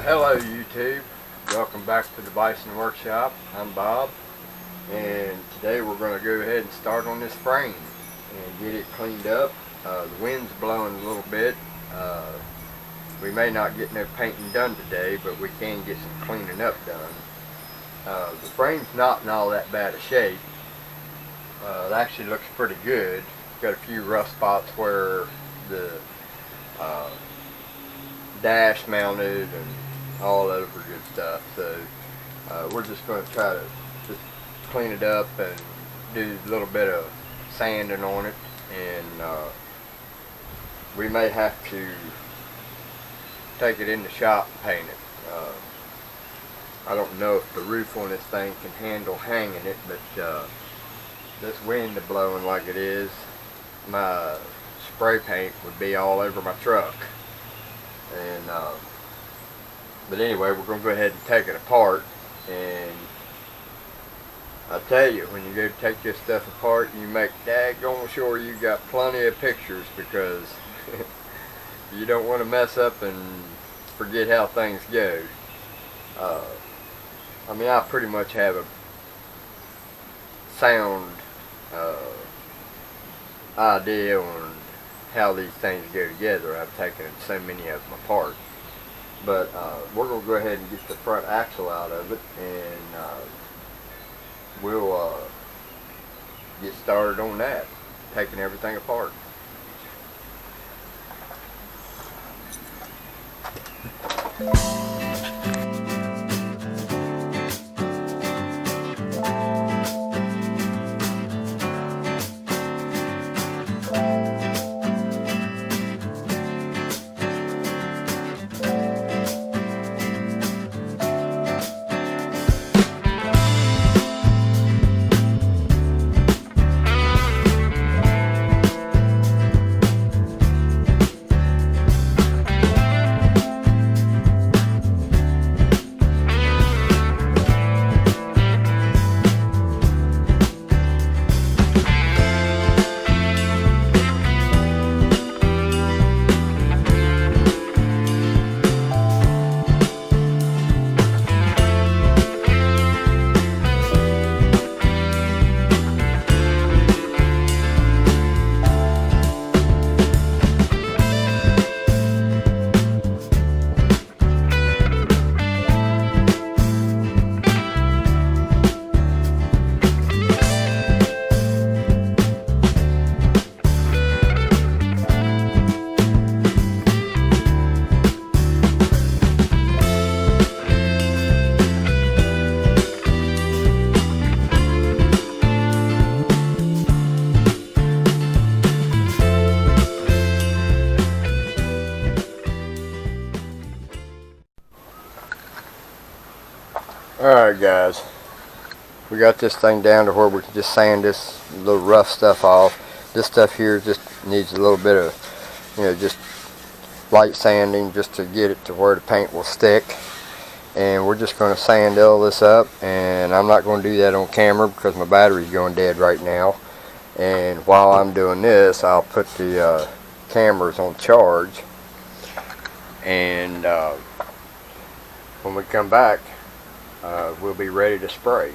Hello YouTube, welcome back to the Bison Workshop. I'm Bob, and today we're going to go ahead and start on this frame and get it cleaned up. The wind's blowing a little bit. We may not get no painting done today, but we can get some cleaning up done. The frame's not in all that bad a shape. It actually looks pretty good. Got a few rough spots where the dash mounted and all that other good stuff, so we're just going to try to just clean it up and do a little bit of sanding on it, and we may have to take it in the shop and paint it. I don't know if the roof on this thing can handle hanging it, but this wind blowing like it is, my spray paint would be all over my truck. And but anyway, we're going to go ahead and take it apart, and I tell you, when you go to take this stuff apart, you make daggone sure you got plenty of pictures, because you don't want to mess up and forget how things go. I mean, I pretty much have a sound idea on how these things go together. I've taken so many of them apart, but we're going to go ahead and get the front axle out of it, and we'll get started on that, taking everything apart. Alright guys, we got this thing down to where we can just sand this little rough stuff off. This stuff here just needs a little bit of, just light sanding just to get it to where the paint will stick. And we're just going to sand all this up, and I'm not going to do that on camera because my battery's going dead right now. And while I'm doing this, I'll put the cameras on charge, and when we come back, we'll be ready to spray.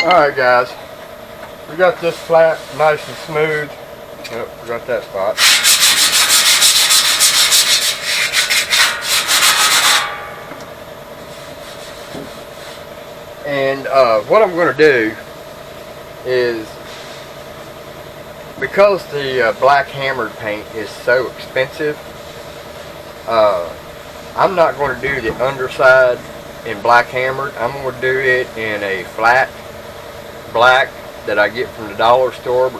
Alright guys, we got this flat, nice and smooth. Yep, forgot that spot. And what I'm going to do is, because the black hammered paint is so expensive, I'm not going to do the underside in black hammered. I'm going to do it in a flat black that I get from the dollar store,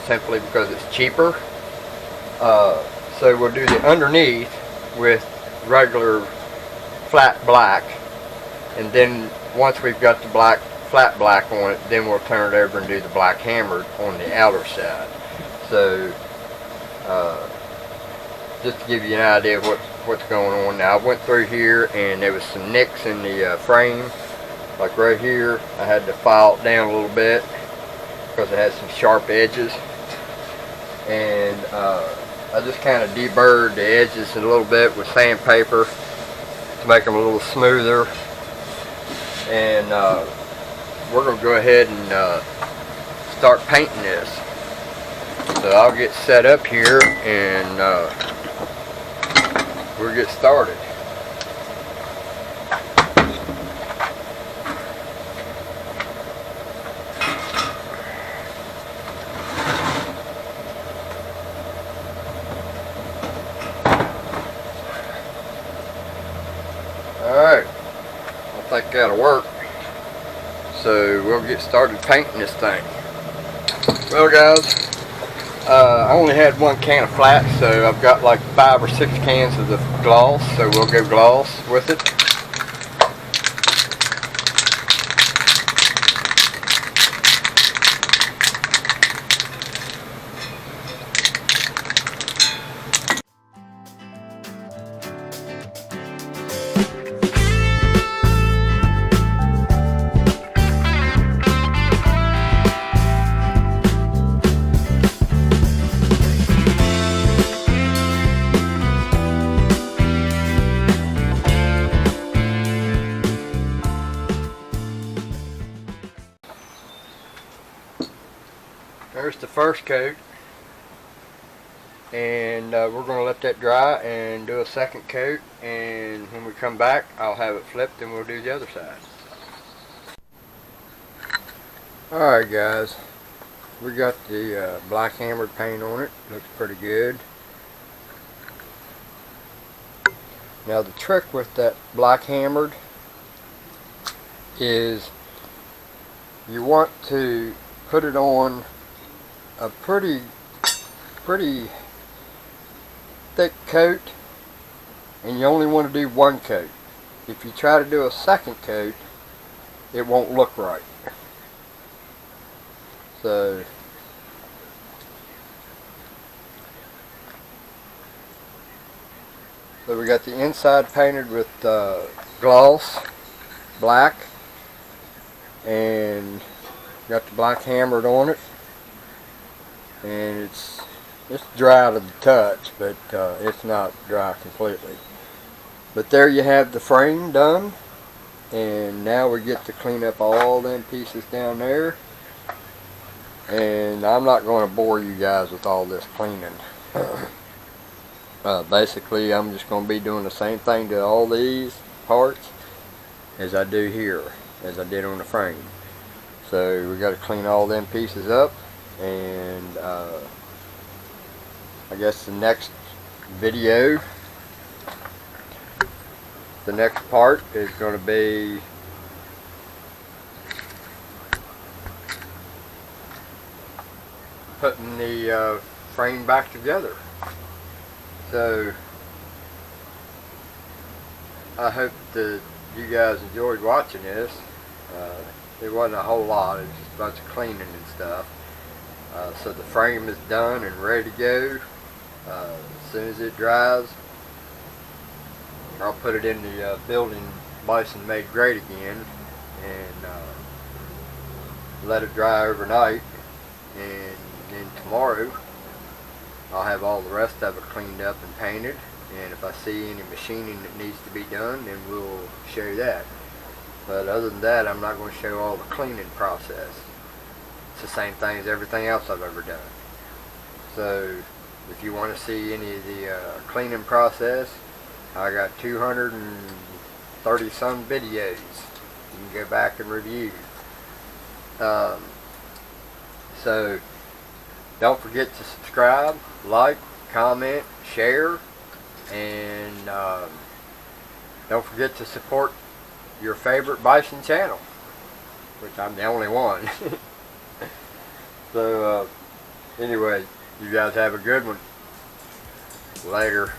simply because it's cheaper. So we'll do the underneath with regular flat black, and then once we've got the flat black on it, then we'll turn it over and do the black hammered on the outer side. So just to give you an idea of what's going on. Now I went through here and there was some nicks in the frame, like right here. I had to file it down a little bit because it has some sharp edges, and I just kind of deburred the edges a little bit with sandpaper to make them a little smoother. And we're going to go ahead and start painting this. So I'll get set up here and we'll get started. Alright, I think that'll work. So we'll get started painting this thing. Well guys, I only had one can of flat, so I've got like 5 or 6 cans of the gloss, so we'll go gloss with it. There's the first coat, and we're going to let that dry and do a second coat, and when we come back I'll have it flipped and we'll do the other side. Alright guys, we got the black hammered paint on it. Looks pretty good. Now the trick with that black hammered is you want to put it on a pretty thick coat, and you only want to do one coat. If you try to do a second coat, it won't look right. So we got the inside painted with gloss black, and got the black hammered on it. And it's dry to the touch, but it's not dry completely. But there you have the frame done, and now we get to clean up all them pieces down there. And I'm not going to bore you guys with all this cleaning. Basically I'm just going to be doing the same thing to all these parts as I do here, as I did on the frame. So we got to clean all them pieces up. And I guess the next video, the next part is going to be putting the frame back together. So I hope that you guys enjoyed watching this. It wasn't a whole lot, it was just a bunch of cleaning and stuff. So the frame is done and ready to go. As soon as it dries, I'll put it in the building Bison made great again, and let it dry overnight, and then tomorrow I'll have all the rest of it cleaned up and painted, and if I see any machining that needs to be done, then we'll show that. But other than that, I'm not going to show all the cleaning process. It's the same thing as everything else I've ever done. So if you want to see any of the cleaning process, I got 230 some videos you can go back and review. So don't forget to subscribe, like, comment, share, and don't forget to support your favorite Bison channel, which I'm the only one. So anyway, you guys have a good one. Later.